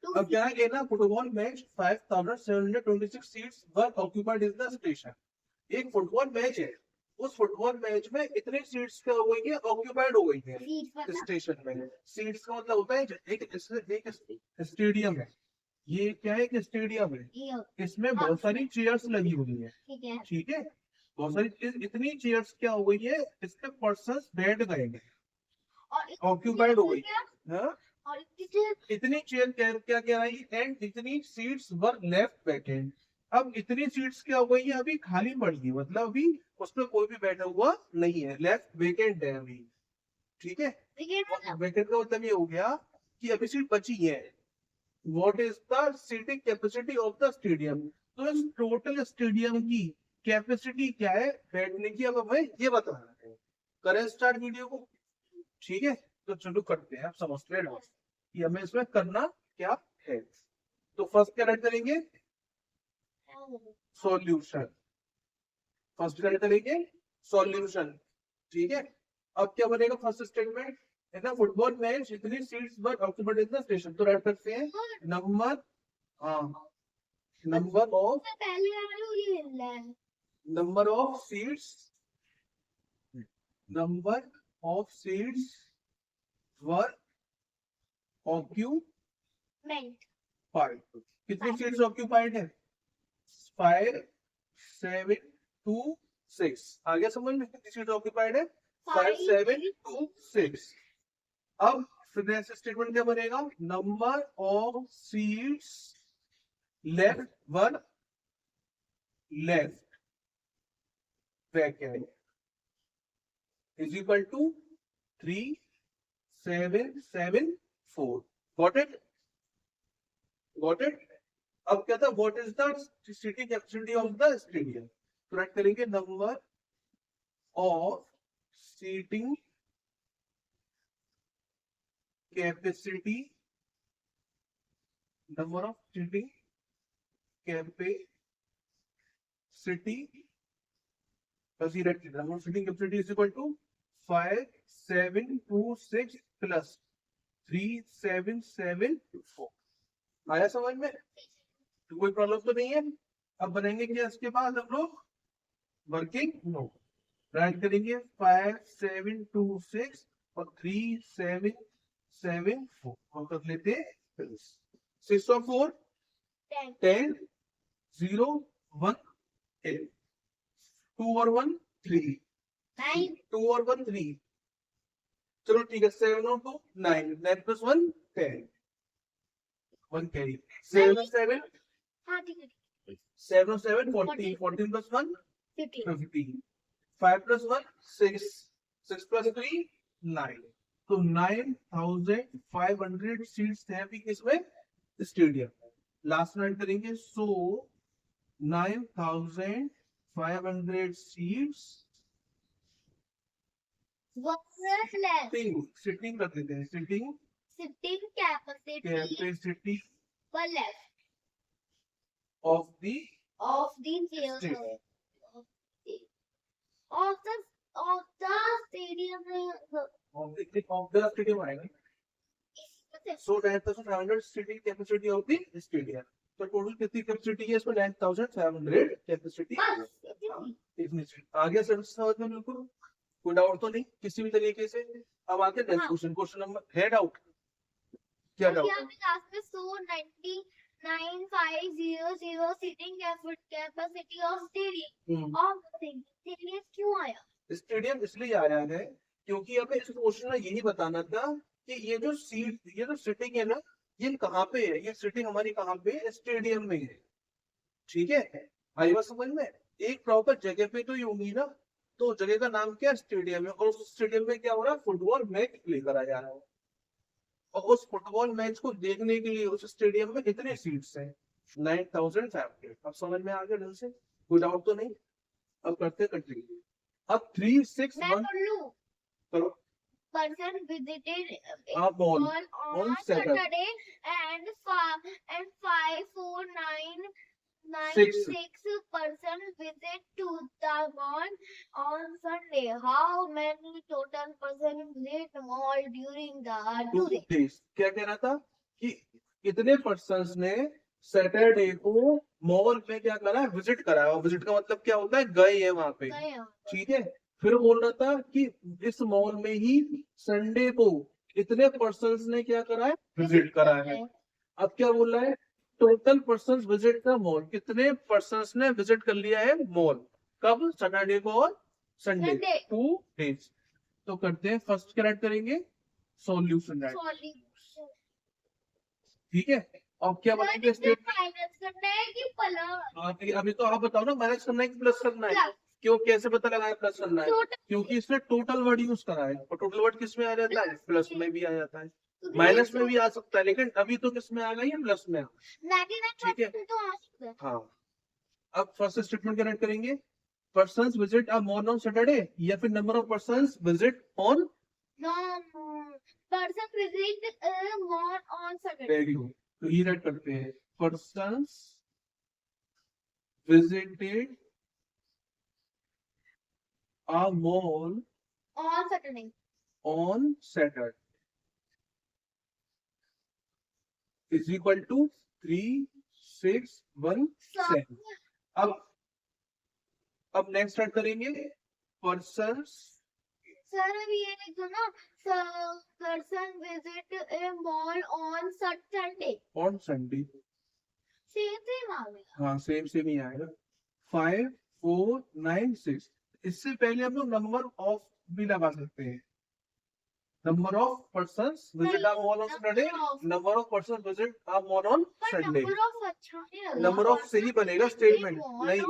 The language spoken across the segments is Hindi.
अब क्या है ना, football match 5726 seats were occupied in the station. एक फुटबॉल मैच है, उस फुटबॉल मैच में इतने सीट्स क्या हो गई है, ऑक्यूपाइड हो गई है स्टेशन में। सीट्स का मतलब होता है एक स्टेडियम है, ये क्या है, एक स्टेडियम है, इसमें बहुत सारी चेयर्स लगी हुई है, ठीक है। बहुत सारी इतनी चेयर्स क्या हो गई है, इसमें पर्सन बैठ गए हैं, ऑक्यूपाइड हो गई। हाँ, इतनी चेयर क्या क्या क्या आई, एंड इतनी सीट्स वर लेफ्ट वैकेंट। अब इतनी सीट्स क्या हो गई है, अभी खाली पड़ी है, मतलब अभी उसमें कोई भी बैठा हुआ नहीं है, लेफ्ट वैकेंट है अभी, ठीक है। वैकेंट का मतलब ये हो गया कि अभी सीट बची है। What is the seating capacity of the stadium, तो इस टोटल स्टेडियम की कैपेसिटी क्या है बैठने की, अब हमें ये बताना है। करें स्टार्ट वीडियो को, ठीक है। तो चलो करते हैं, आप समझते हैं कि हमें इसमें करना क्या है। तो फर्स्ट क्या राइट करेंगे, सॉल्यूशन। फर्स्ट क्या करेंगे, सॉल्यूशन, ठीक है। अब क्या बनेगा फर्स्ट स्टेटमेंट, है ना, फुटबॉल मैच इतनी seats were occupied in the station, तो राइट करते हैं नंबर, हाँ, number of, number of seats, number of seats were occupied. कितनी सीट्स ऑक्यूपाइड है, 5726। आ गया समझ में, कितनी सीट ऑक्यूपाइड है, 5726। अब फिर नेक्स्ट स्टेटमेंट क्या बनेगा, number of seats left one left vacant is equal to 3774। Got it, got it. अब क्या था, what is the seating capacity of the stadium, तो राइट करेंगे number of seating capacity, number of seating capacity, बस ये रख number of seating capacity is equal to 5726 plus 3774। आया समझ में, तो कोई प्रॉब्लम तो नहीं है। अब बनाएंगे क्या इसके बाद हम लोग, वर्किंग नोट। राइट करेंगे 5726 और 3774 और कर लेते हैं 6 और 4 10 0 1 8 2 और 1 3 2 और 1 3। चलो ठीक है, 7 और 2 9 9 प्लस 1 10 1 कैरी 7 और 7 7 और 7 14 14 प्लस 1 15 5 प्लस 1 6 6 प्लस 3 9। तो 9500 सीट्स हैं अभी किसमें, स्टेडियम। लास्ट नाइट करेंगे, सो 9500 सीट्स सिटिंग कर देते हैं, seating capacity of the stadium आएगा। So 9500 seating capacity of the stadium. तो टोटल कितनी कैपेसिटी है इसमें, 9500 कैपेसिटी। आ गया सर समझ में, बिल्कुल कोई डाउट तो नहीं किसी भी तरीके से। अब आते हैं नेक्स्ट क्वेश्चन, क्वेश्चन नंबर है डाउट, क्या डाउट है, स्टेडियम इसलिए आया है क्योंकि हमें इस क्वेश्चन में यही बताना था कि ये जो सीट, ये जो सिटिंग है ना, ये कहाँ पे है, ये सिटिंग हमारी कहाँ पे है, स्टेडियम में है, ठीक है। आई बात समझ में, एक प्रॉपर जगह पे तो ही होगी ना, तो जगह का नाम क्या, स्टेडियम है, और उस स्टेडियम में क्या हो रहा है, फुटबॉल मैच प्ले करा जा रहा है। और उस फुटबॉल मैच को देखने के लिए उस स्टेडियम में कितने सीट्स हैं, 9500। अब समझ में आ गया ढंग से, कोई डाउट तो नहीं। अब करते कंटिन्यू। अब 361 करो, आप ball on Saturday six two days. क्या कह रहा था कि इतने पर्सन्स ने सैटरडे को मॉल में क्या करा, विजिट कराया। विजिट का मतलब क्या होता है, गए हैं वहां पे, ठीक है। फिर बोल रहा था कि इस मॉल में ही संडे को इतने पर्सन्स ने क्या करा है, विजिट करा है। अब क्या बोल रहा है, total persons visit the mall, कितने पर्सन्स ने विजिट कर लिया है मॉल, कब, सैटरडे को और संडे, 2 डेज। तो करते हैं, फर्स्ट क्या राइट करेंगे, सॉल्यूशन राइट, ठीक है। अब क्या बनाएंगे स्टेटमेंट, अभी तो आप बताओ ना, माइनस करना है कि प्लस करना है, क्यों, कैसे पता लगाया प्लस करना है, क्योंकि इसने टोटल वर्ड यूज करा है, और टोटल वर्ड किस में आ जाता है, प्लस में भी आ जाता है, माइनस में भी आ सकता है, लेकिन अभी तो किस में आ गई है, प्लस में, ठीक है। हाँ, अब फर्स्ट स्टेटमेंट क्या राइट करेंगे, persons visit a mall on Saturday, या फिर number of persons visit on, person visit mall on Saturday. Very good, तो ये राइट करते हैं, persons visited a mall On Saturday. on Saturday is equal to 3617. अब नेक्स्ट स्टार्ट करेंगे, पर्सन्स, सर अभी ये लिख दो ना, person visit a mall on Saturday, on Sunday, same आ गया। हाँ सेम ही आएगा, 5496। इससे पहले हम लोग नंबर ऑफ भी लगा सकते हैं, number of persons visit a mall on Saturday, number of persons visit a mall on Sunday, number of से ही बनेगा स्टेटमेंट, नहीं,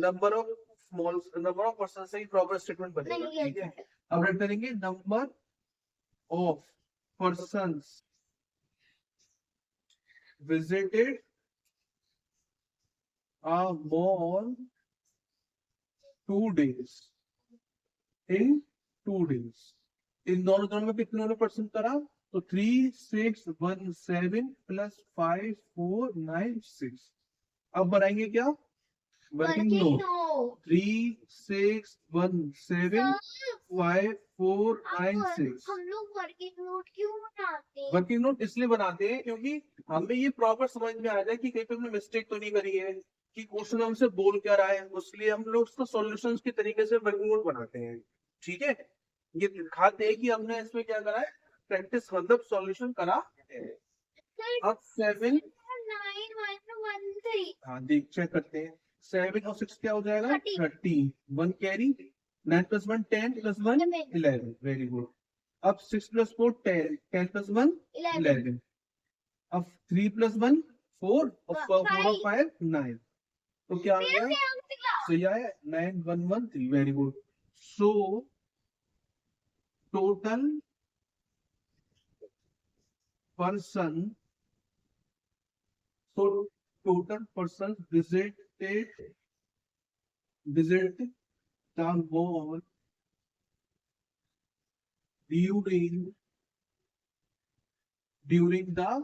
number of small, number of person से ही प्रॉपर स्टेटमेंट बनेगा, ठीक है। अब राइट करेंगे, number of persons visited a mall 2 days, in 2 days, इन दोनों में कितने पर्सन करा, तो 3617 प्लस 5496। अब बनाएंगे क्या, वर्किंग नोट, 3617 5496। हम लोग वर्किंग नोट क्यों बनाते हैं? वर्किंग नोट इसलिए बनाते हैं क्योंकि हमें ये प्रॉपर समझ में आ जाए कि कहीं पे हमने मिस्टेक तो नहीं करी है, कि क्वेश्चन हमसे बोल क्या रहा है, इसलिए हम लोग उसको सॉल्यूशंस के तरीके से वर्किंग नोट बनाते हैं, ठीक है। ये दिखाते हैं कि हमने इसमें क्या करा है, प्रैक्टिस मतलब सॉल्यूशन करा है। अब 7, 9 हाँ देख चेक करते हैं, 7 और 6 क्या हो जाएगा, 30, 1 कैरी, 9 + 1 10 + 1 11, वेरी गुड। अब 6 + 4 10, 10 + 1 11, अब 3 + 1 4, और 4 और 5 9, तो क्या आ गया, सही आया, 9113, very good. So total person, so total persons visited the mall during the,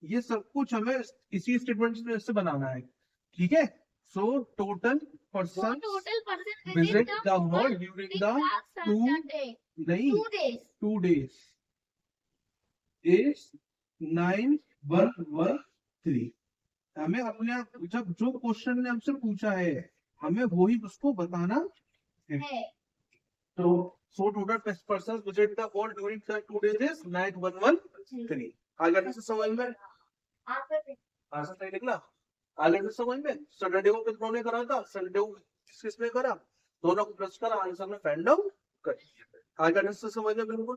ये सब कुछ हमें इसी स्टेटमेंट से बनाना है, ठीक है। So total person visit the mall during the 2 days is 9113। हमें अपने जब जो क्वेश्चन ने हमसे पूछा है हमें वही उसको बताना है। तो so total person visit the mall during the 2 days is 9113। आगे से समझ में, आंसर सही निकला, आगे से समझ में। सैटरडे को कितनों ने करा था, संडे को किसने करा, दोनों को प्लस करा, आंसर में फाइंड आउट कर। आगे से समझ में बिल्कुल।